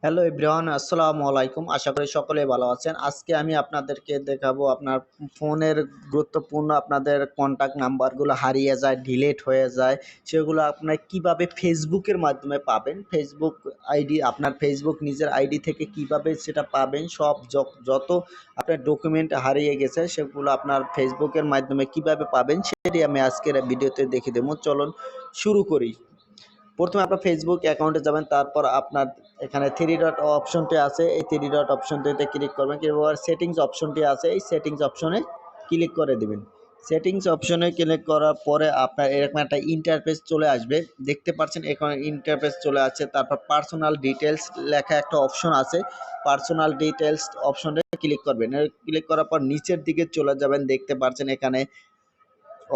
Hello everyone, আসসালামু আলাইকুম। আশা করি সকলেই ভালো আছেন। আজকে আমি আপনাদেরকে দেখাবো আপনার ফোনের গুরুত্বপূর্ণ আপনাদের কন্টাক্ট নাম্বারগুলো হারিয়ে যায়, ডিলিট হয়ে যায়। সেগুলো আপনার কিভাবে ফেসবুকের মাধ্যমে পাবেন। ফেসবুক আইডি আপনার ফেসবুক নিজের আইডি থেকে কিভাবে সেটা পাবেন। সব যত আপনার ডকুমেন্ট হারিয়ে গেছে সেগুলো আপনার ফেসবুকের মাধ্যমে কিভাবে পাবেন সেটি আমি আজকের ভিডিওতে দেখিয়ে দেবো। চলুন শুরু করি। প্রথমে আপনার ফেসবুক অ্যাকাউন্টে যাবেন, তারপর আপনার এখানে থ্রি ডট অপশনটি আছে, এই থ্রি ডট অপশনটিতে ক্লিক করবেন। কিংবা সেটিংস অপশনটি আছে, এই সেটিংস অপশনে ক্লিক করে দেবেন। সেটিংস অপশনে ক্লিক করার পরে আপনার এরকম একটা ইন্টারফেস চলে আসবে। দেখতে পাচ্ছেন এখানে ইন্টারফেস চলে আসছে। তারপর পার্সোনাল ডিটেলস লেখা একটা অপশন আছে, পার্সোনাল ডিটেলস অপশনে ক্লিক করবেন। ক্লিক করার পর নিচের দিকে চলে যাবেন। দেখতে পাচ্ছেন এখানে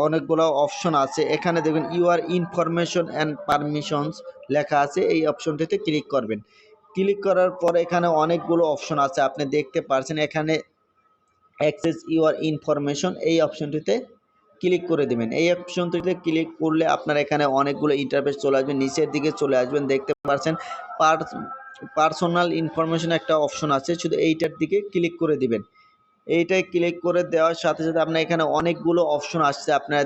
অনেকগুলো অপশন আছে। এখানে দেখবেন ইউর ইনফরমেশন অ্যান্ড পারমিশনস লেখা আছে, এই অপশনটিতে ক্লিক করবেন। ক্লিক করার পর এখানে অনেকগুলো অপশন আছে, আপনি দেখতে পাচ্ছেন এখানে অ্যাক্সেস ইউর ইনফরমেশন, এই অপশনটিতে ক্লিক করে দেবেন। এই অপশনটিতে ক্লিক করলে আপনার এখানে অনেকগুলো ইন্টারফেস চলে আসবে। নিচের দিকে চলে আসবেন, দেখতে পাচ্ছেন পার্সোনাল ইনফরমেশন একটা অপশন আছে, শুধু এইটার দিকে ক্লিক করে দিবেন। এইটাই ক্লিক করে দেওয়ার সাথে সাথে আপনার এখানে অনেকগুলো অপশন আসছে। আপনারা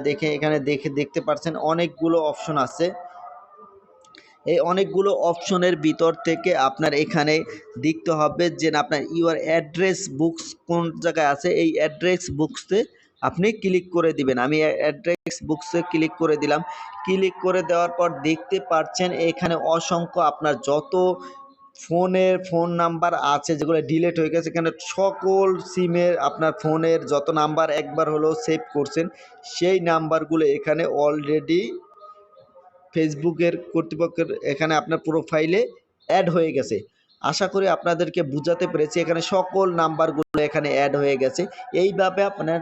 দেখতে পাচ্ছেন অনেকগুলো অপশন আছে। এই অনেকগুলো অপশনের ভিতর থেকে আপনার এখানে দেখতে হবে যে আপনার ইউর অ্যাড্রেস বুকস কোন জায়গায় আছে। এই অ্যাড্রেস বুকসে আপনি ক্লিক করে দিবেন। আমি অ্যাড্রেস বুকসে ক্লিক করে দিলাম। ক্লিক করে দেওয়ার পর দেখতে পাচ্ছেন এখানে অসংখ্য আপনার যত ফোন নাম্বার আছে যেগুলো ডিলিট হয়ে গেছে, এখানে সকল সিমের আপনার ফোনের যত নাম্বার একবার হলেও সেভ করছেন সেই নাম্বারগুলো এখানে অলরেডি ফেসবুকের কর্তৃপক্ষের এখানে আপনার প্রোফাইলে অ্যাড হয়ে গেছে। আশা করি আপনাদেরকে বুঝাতে পেরেছি। এখানে সকল নাম্বারগুলো এখানে অ্যাড হয়ে গেছে। এইভাবে আপনার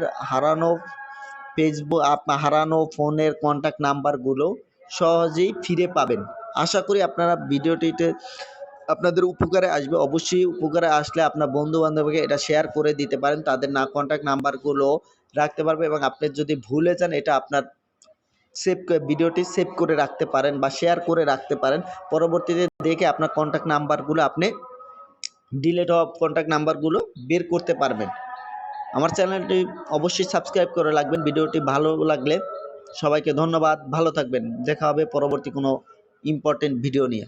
হারানো ফোনের কন্ট্যাক্ট নাম্বারগুলো সহজেই ফিরে পাবেন। আশা করি আপনারা ভিডিওটিতে আপনাদের উপকারে আসবে। অবশ্যই উপকারে আসলে আপনার বন্ধু বান্ধবকে এটা শেয়ার করে দিতে পারেন, তাদের কন্ট্যাক্ট নাম্বারগুলো রাখতে পারবে। এবং আপনি যদি ভুলে যান এটা আপনার ভিডিওটি সেভ করে রাখতে পারেন বা শেয়ার করে রাখতে পারেন। পরবর্তীতে দেখে আপনার কন্ট্যাক্ট নাম্বারগুলো আপনি ডিলিট হওয়া কন্ট্যাক্ট নাম্বারগুলো বের করতে পারবেন। আমার চ্যানেলটি অবশ্যই সাবস্ক্রাইব করে রাখবেন। ভিডিওটি ভালো লাগলে সবাইকে ধন্যবাদ। ভালো থাকবেন। দেখা হবে পরবর্তী কোনো ইম্পর্টেন্ট ভিডিও নিয়ে।